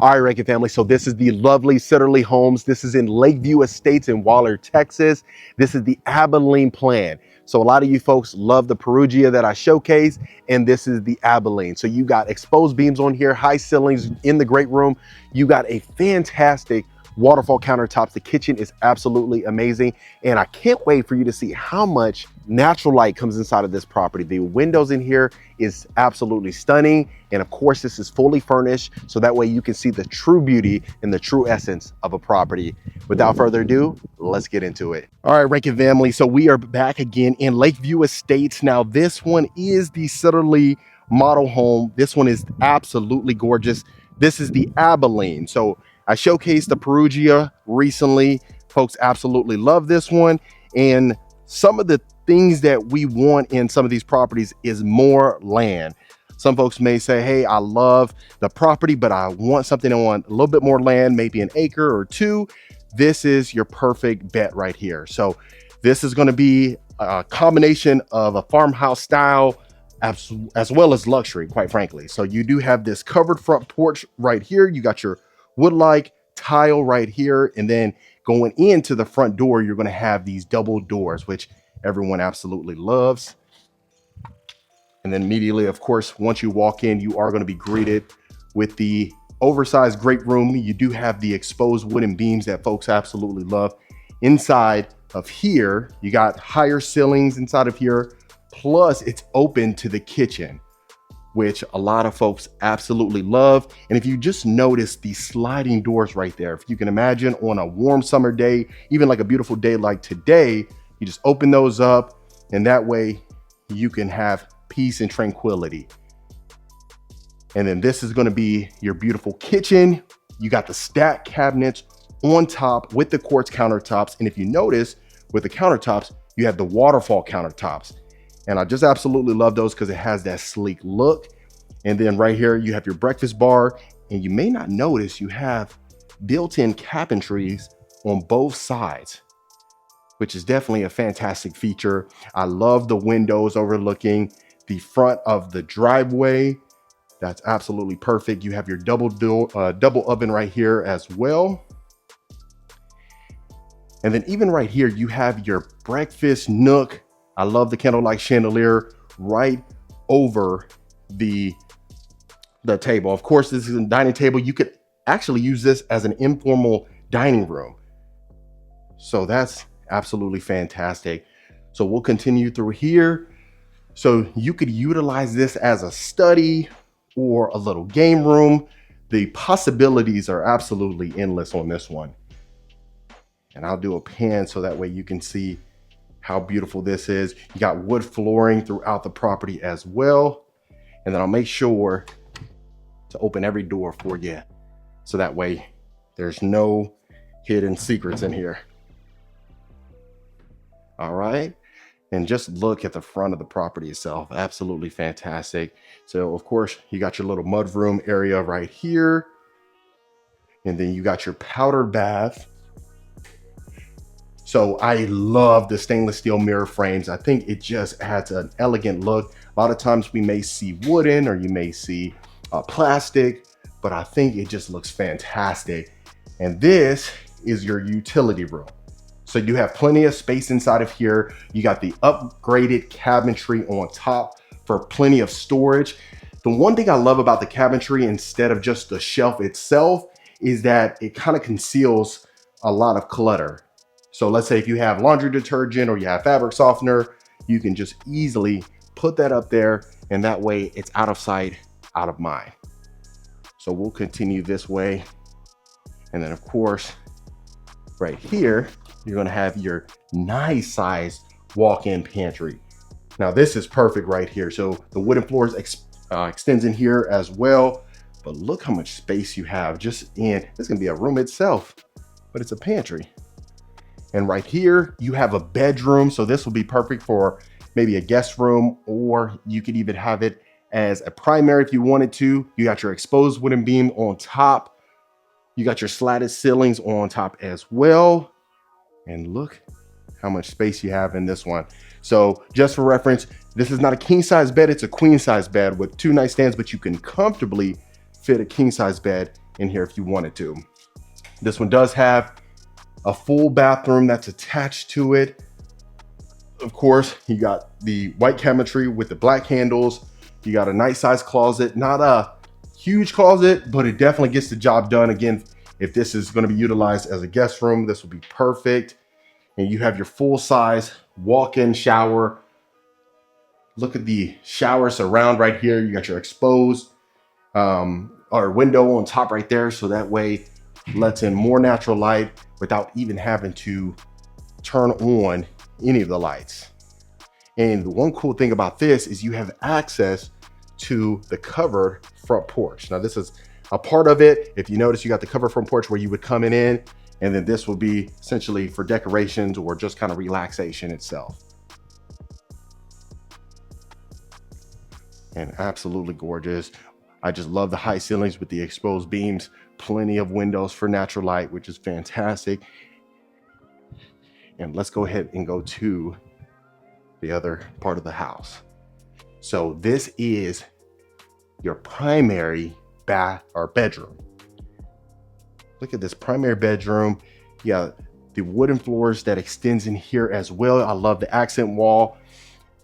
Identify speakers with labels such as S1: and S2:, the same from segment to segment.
S1: All right, Rankin family. So this is the lovely Sitterle Homes. This is in Lakeview Estates in Waller, Texas. This is the Abilene plan. So a lot of you folks love the Perugia that I showcased, and this is the Abilene. So you got exposed beams on here, high ceilings in the great room. You got a fantastic waterfall countertops. The kitchen is absolutely amazing. And I can't wait for you to see how much natural light comes inside of this property. The windows in here is absolutely stunning. And of course, this is fully furnished. So that way you can see the true beauty and the true essence of a property. Without further ado, let's get into it. All right, Rankin family. So we are back again in Lakeview Estates. Now this one is the Sitterle model home. This one is absolutely gorgeous. This is the Abilene. So I showcased the Perugia recently. Folks absolutely love this one. And some of the things that we want in some of these properties is more land. Some folks may say, hey, I love the property, but I want something, I want a little bit more land, maybe an acre or two. This is your perfect bet right here. So this is going to be a combination of a farmhouse style as well as luxury, quite frankly. So you do have this covered front porch right here. You got your wood-like tile right here, and then going into the front door you're going to have these double doors, which everyone absolutely loves. And then immediately, of course, once you walk in, you are going to be greeted with the oversized great room. You do have the exposed wooden beams that folks absolutely love. Inside of here, you got higher ceilings inside of here, plus it's open to the kitchen, which a lot of folks absolutely love. And if you just notice these sliding doors right there, if you can imagine on a warm summer day, even like a beautiful day like today, you just open those up, and that way you can have peace and tranquility. And then this is going to be your beautiful kitchen. You got the stacked cabinets on top with the quartz countertops. And if you notice with the countertops, you have the waterfall countertops. And I just absolutely love those because it has that sleek look. And then right here, you have your breakfast bar, and you may not notice you have built-in cabinetries on both sides, which is definitely a fantastic feature. I love the windows overlooking the front of the driveway. That's absolutely perfect. You have your double oven right here as well. And then even right here, you have your breakfast nook. I love the candlelight chandelier right over the table. Of course, this is a dining table. You could actually use this as an informal dining room. So that's absolutely fantastic. So we'll continue through here. So you could utilize this as a study or a little game room. The possibilities are absolutely endless on this one. And I'll do a pan so that way you can see how beautiful this is. You got wood flooring throughout the property as well. And then I'll make sure to open every door for you, so that way there's no hidden secrets in here. All right. And just look at the front of the property itself. Absolutely fantastic. So of course you got your little mudroom area right here. And then you got your powder bath. So I love the stainless steel mirror frames. I think it just adds an elegant look. A lot of times we may see wooden, or you may see plastic, but I think it just looks fantastic. And this is your utility room. So you have plenty of space inside of here. You got the upgraded cabinetry on top for plenty of storage. The one thing I love about the cabinetry, instead of just the shelf itself, is that it kind of conceals a lot of clutter. So let's say if you have laundry detergent or you have fabric softener, you can just easily put that up there, and that way it's out of sight, out of mind. So we'll continue this way. And then of course, right here, you're gonna have your nice sized walk-in pantry. Now this is perfect right here. So the wooden floors extends in here as well, but look how much space you have just in, this can be a room itself, but it's a pantry. And right here, you have a bedroom. So this will be perfect for maybe a guest room, or you could even have it as a primary if you wanted to. You got your exposed wooden beam on top. You got your slatted ceilings on top as well. And look how much space you have in this one. So just for reference, this is not a king size bed, it's a queen size bed with 2 nightstands, but you can comfortably fit a king size bed in here if you wanted to. This one does have a full bathroom that's attached to it. Of course, you got the white cabinetry with the black handles. You got a nice size closet, not a huge closet, but it definitely gets the job done. Again, if this is going to be utilized as a guest room, this will be perfect. And you have your full size walk-in shower. Look at the shower surround right here. You got your exposed or window on top right there. So that way lets in more natural light without even having to turn on any of the lights. And the one cool thing about this is you have access to the covered front porch. Now this is a part of it. If you notice, you got the covered front porch where you would come in, and then this will be essentially for decorations or just kind of relaxation itself. And absolutely gorgeous. I just love the high ceilings with the exposed beams, plenty of windows for natural light, which is fantastic. And let's go ahead and go to the other part of the house. So this is your primary bath or bedroom. Look at this primary bedroom. You got the wooden floors that extends in here as well. I love the accent wall.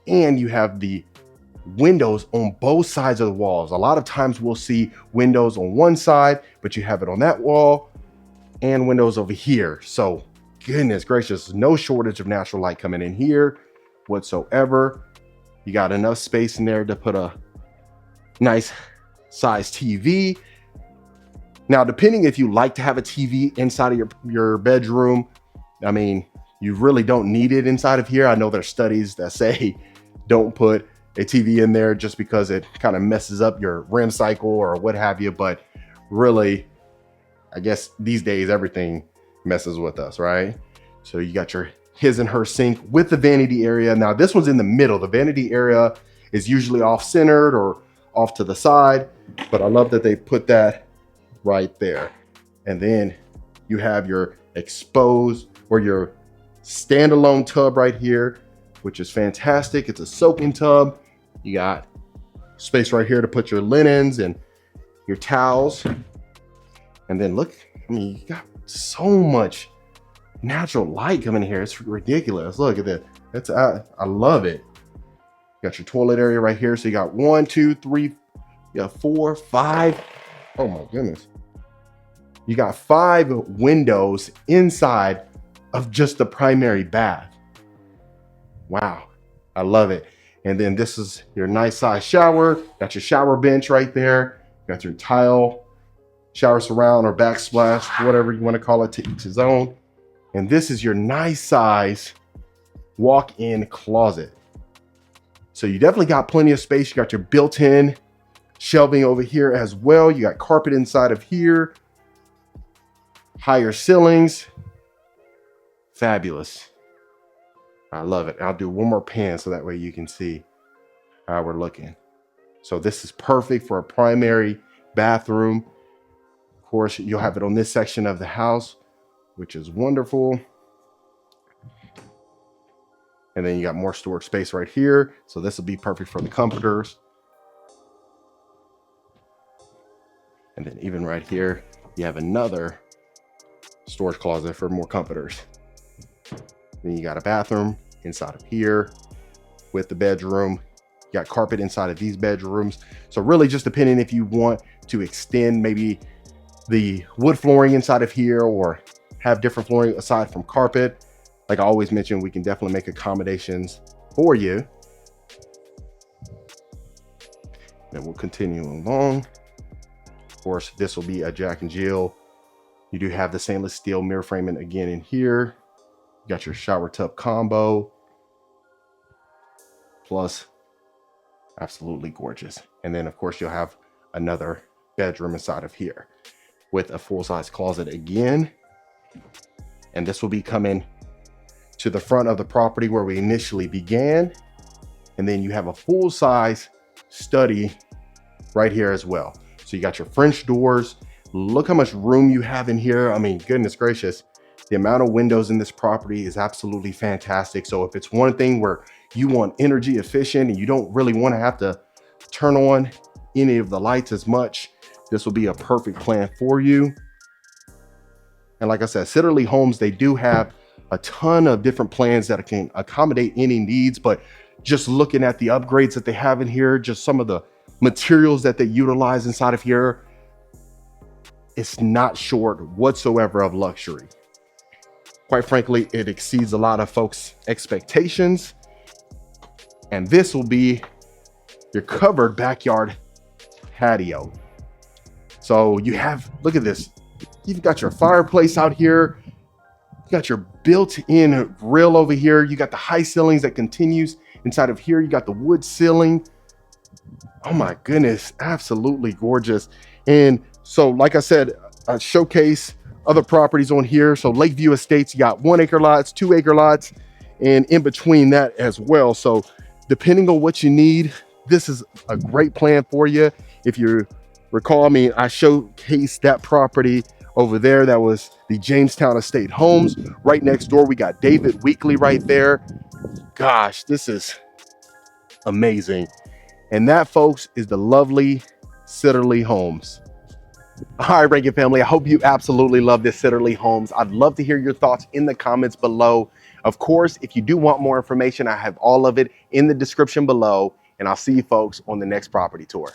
S1: And you have the windows on both sides of the walls. A lot of times we'll see windows on one side, but you have it on that wall and windows over here. So goodness gracious, no shortage of natural light coming in here whatsoever. You got enough space in there to put a nice size TV. Now, depending if you like to have a TV inside of your bedroom, I mean, you really don't need it inside of here. I know there's studies that say don't put a TV in there just because it kind of messes up your REM cycle or what have you. But really, I guess these days everything messes with us, right? So you got your his and her sink with the vanity area. Now this one's in the middle. The vanity area is usually off-centered or off to the side, but I love that they put that right there. And then you have your exposed or your standalone tub right here, which is fantastic. It's a soaking tub. You got space right here to put your linens and your towels. And then look, I mean, you got so much natural light coming in here. It's ridiculous. Look at that. That's I love it. You got your toilet area right here. So you got 1, 2, 3, you got 4, 5. Oh my goodness. You got 5 windows inside of just the primary bath. Wow, I love it. And then this is your nice size shower. Got your shower bench right there. Got your tile shower surround or backsplash, whatever you want to call it, to each his own. And this is your nice size walk-in closet. So you definitely got plenty of space. You got your built-in shelving over here as well. You got carpet inside of here. Higher ceilings. Fabulous. I love it. I'll do one more pan so that way you can see how we're looking. So this is perfect for a primary bathroom. Of course, you'll have it on this section of the house, which is wonderful. And then you got more storage space right here. So this will be perfect for the comforters. And then even right here, you have another storage closet for more comforters. Then you got a bathroom inside of here with the bedroom. You got carpet inside of these bedrooms. So really just depending if you want to extend maybe the wood flooring inside of here or have different flooring aside from carpet. Like I always mention, we can definitely make accommodations for you. Then we'll continue along. Of course, this will be a Jack and Jill. You do have the stainless steel mirror framing again in here. You got your shower tub combo. Plus, absolutely gorgeous. And then of course you'll have another bedroom inside of here with a full-size closet again. And this will be coming to the front of the property where we initially began. And then you have a full-size study right here as well. So you got your French doors. Look how much room you have in here. I mean, goodness gracious. The amount of windows in this property is absolutely fantastic. So if it's one thing where you want energy efficient and you don't really want to have to turn on any of the lights as much, this will be a perfect plan for you. And like I said, Sitterle Homes, they do have a ton of different plans that can accommodate any needs, but just looking at the upgrades that they have in here, just some of the materials that they utilize inside of here, it's not short whatsoever of luxury. Quite frankly, it exceeds a lot of folks' expectations. And this will be your covered backyard patio. So you have, look at this. You've got your fireplace out here. You got your built-in grill over here. You got the high ceilings that continues inside of here. You got the wood ceiling. Oh my goodness, absolutely gorgeous. And so, like I said, I showcase other properties on here. So Lakeview Estates, you got 1 acre lots, 2 acre lots, and in between that as well. So depending on what you need, this is a great plan for you. If you recall, I mean, I showcased that property over there. That was the Jamestown Estate Homes. Right next door, we got David Weekly right there. Gosh, this is amazing. And that, folks, is the lovely Sitterle Homes. All right, Rankin family, I hope you absolutely love this Sitterle Homes. I'd love to hear your thoughts in the comments below. Of course, if you do want more information, I have all of it in the description below. And I'll see you folks on the next property tour.